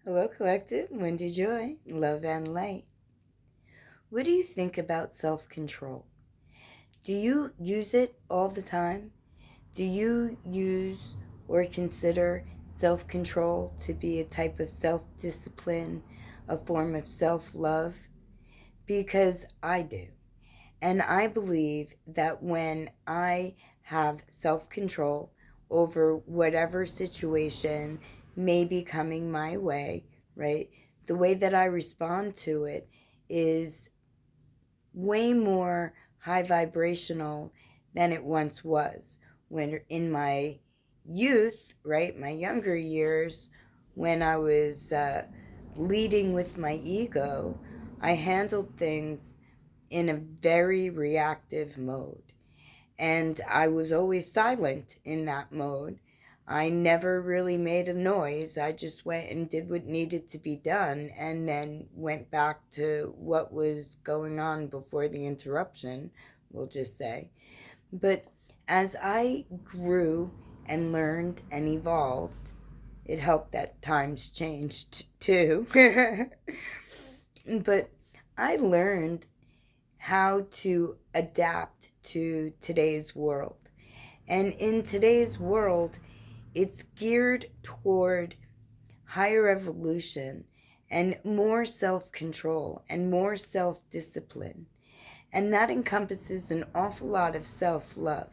Hello, Collective. Wendy Joy, love and light. What do you think about self control? Do you use it all the time? Do you use or consider self control to be a type of self discipline, a form of self love? Because I do. And I believe that when I have self control over whatever situation may be coming my way, right, the way that I respond to it is way more high vibrational than it once was. When in my youth, right, my younger years, when I was leading with my ego, I handled things in a very reactive mode. And I was always silent in that mode. I never really made a noise. I just went and did what needed to be done and then went back to what was going on before the interruption, we'll just say. But as I grew and learned and evolved, it helped that times changed too. But I learned how to adapt to today's world. And in today's world, it's geared toward higher evolution and more self control and more self discipline. And that encompasses an awful lot of self love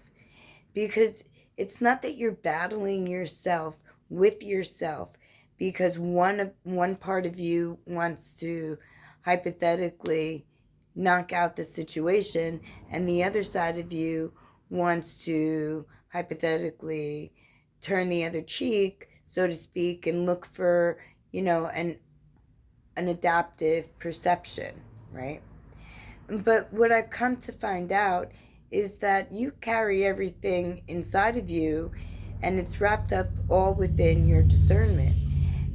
because it's not that you're battling yourself with yourself because one part of you wants to hypothetically knock out the situation and the other side of you wants to hypothetically turn the other cheek, so to speak, and look for, an adaptive perception, right? But what I've come to find out is that you carry everything inside of you and it's wrapped up all within your discernment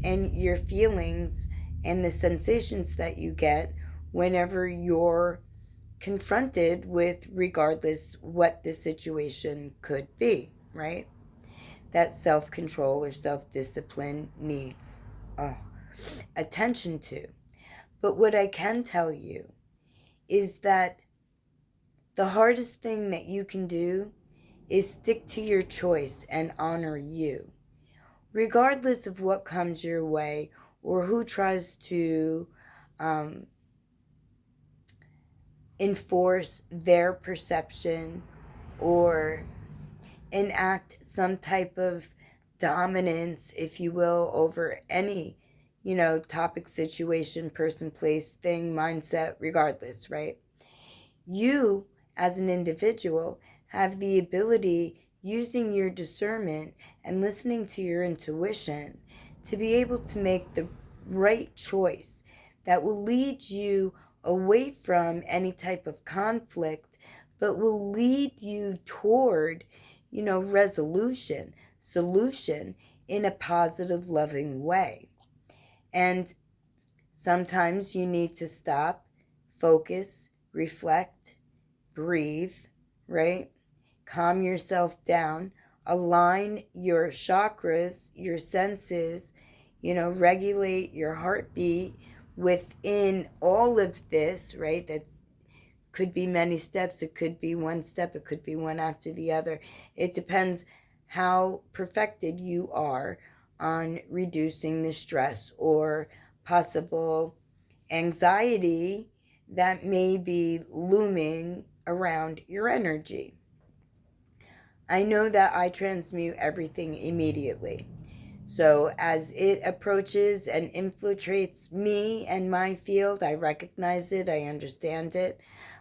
and your feelings and the sensations that you get whenever you're confronted with, regardless what the situation could be, right? That self control or self discipline needs attention to. But what I can tell you is that the hardest thing that you can do is stick to your choice and honor you, regardless of what comes your way or who tries to um, enforce their perception or enact some type of dominance, if you will, over any, topic, situation, person, place, thing, mindset, regardless, right? You, as an individual, have the ability, using your discernment and listening to your intuition, to be able to make the right choice that will lead you away from any type of conflict, but will lead you toward, resolution, solution in a positive, loving way. And sometimes you need to stop, focus, reflect, breathe, right? Calm yourself down, align your chakras, your senses, regulate your heartbeat within all of this, right? That's could be many steps, it could be one step, it could be one after the other. It depends how perfected you are on reducing the stress or possible anxiety that may be looming around your energy. I know that I transmute everything immediately. So as it approaches and infiltrates me and my field, I recognize it, I understand it.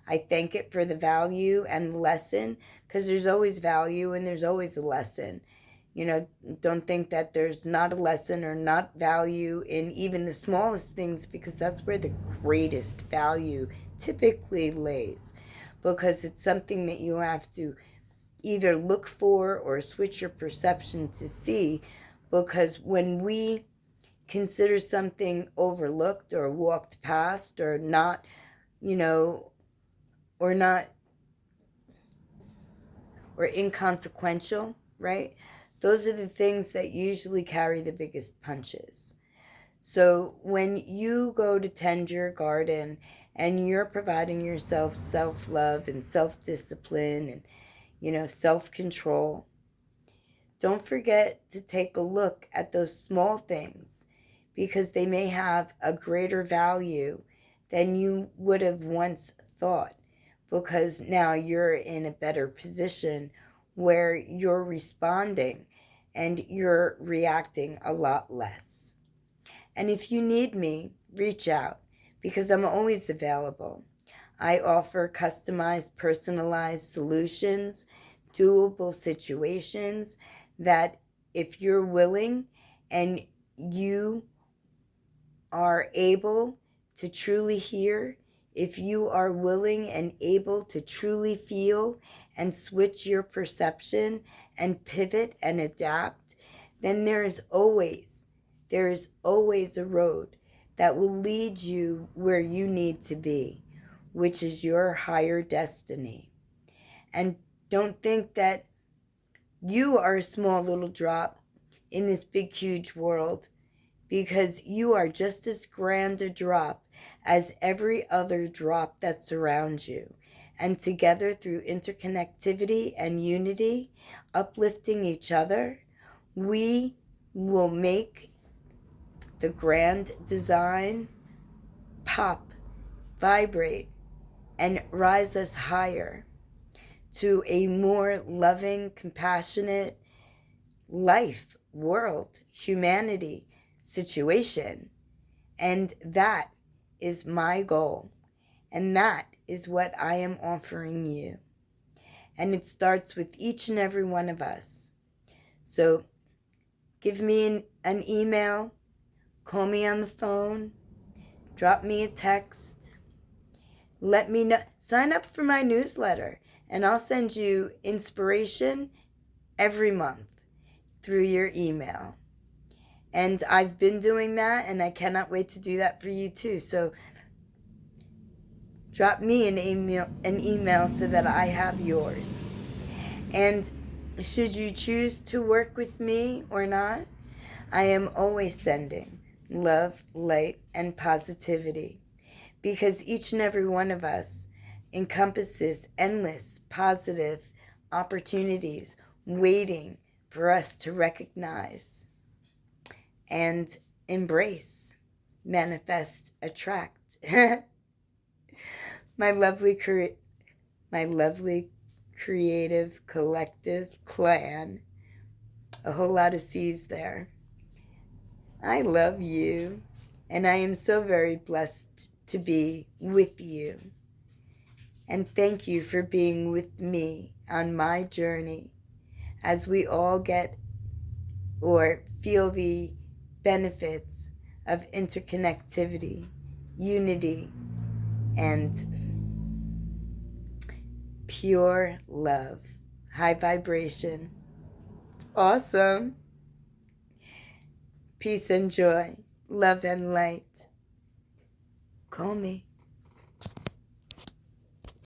I thank it for the value and lesson, because there's always value and there's always a lesson. Don't think that there's not a lesson or not value in even the smallest things, because that's where the greatest value typically lays. Because it's something that you have to either look for or switch your perception to see. Because when we consider something overlooked or walked past or not, or not, or inconsequential, right? Those are the things that usually carry the biggest punches. So when you go to tend your garden and you're providing yourself self-love and self-discipline and, self-control, don't forget to take a look at those small things because they may have a greater value than you would have once thought, because now you're in a better position where you're responding and you're reacting a lot less. And if you need me, reach out because I'm always available. I offer customized, personalized solutions, doable situations that if you're willing and you are able to truly hear, if you are willing and able to truly feel and switch your perception and pivot and adapt, then there is always a road that will lead you where you need to be, which is your higher destiny. And don't think that you are a small little drop in this big, huge world, because you are just as grand a drop as every other drop that surrounds you. And together, through interconnectivity and unity, uplifting each other, we will make the grand design pop, vibrate, and rise us higher to a more loving, compassionate life, world, humanity situation. And that is my goal. And that is what I am offering you. And it starts with each and every one of us. So give me an email, call me on the phone, drop me a text, let me know, sign up for my newsletter, and I'll send you inspiration every month through your email. And I've been doing that, and I cannot wait to do that for you too. So drop me an email so that I have yours. And should you choose to work with me or not, I am always sending love, light, and positivity, because each and every one of us encompasses endless positive opportunities waiting for us to recognize and embrace, manifest, attract. my lovely creative collective clan. A whole lot of C's there. I love you, and I am so very blessed to be with you. And thank you for being with me on my journey as we all get or feel the benefits of interconnectivity, unity, and pure love. High vibration. Awesome. Peace and joy. Love and light. Call me.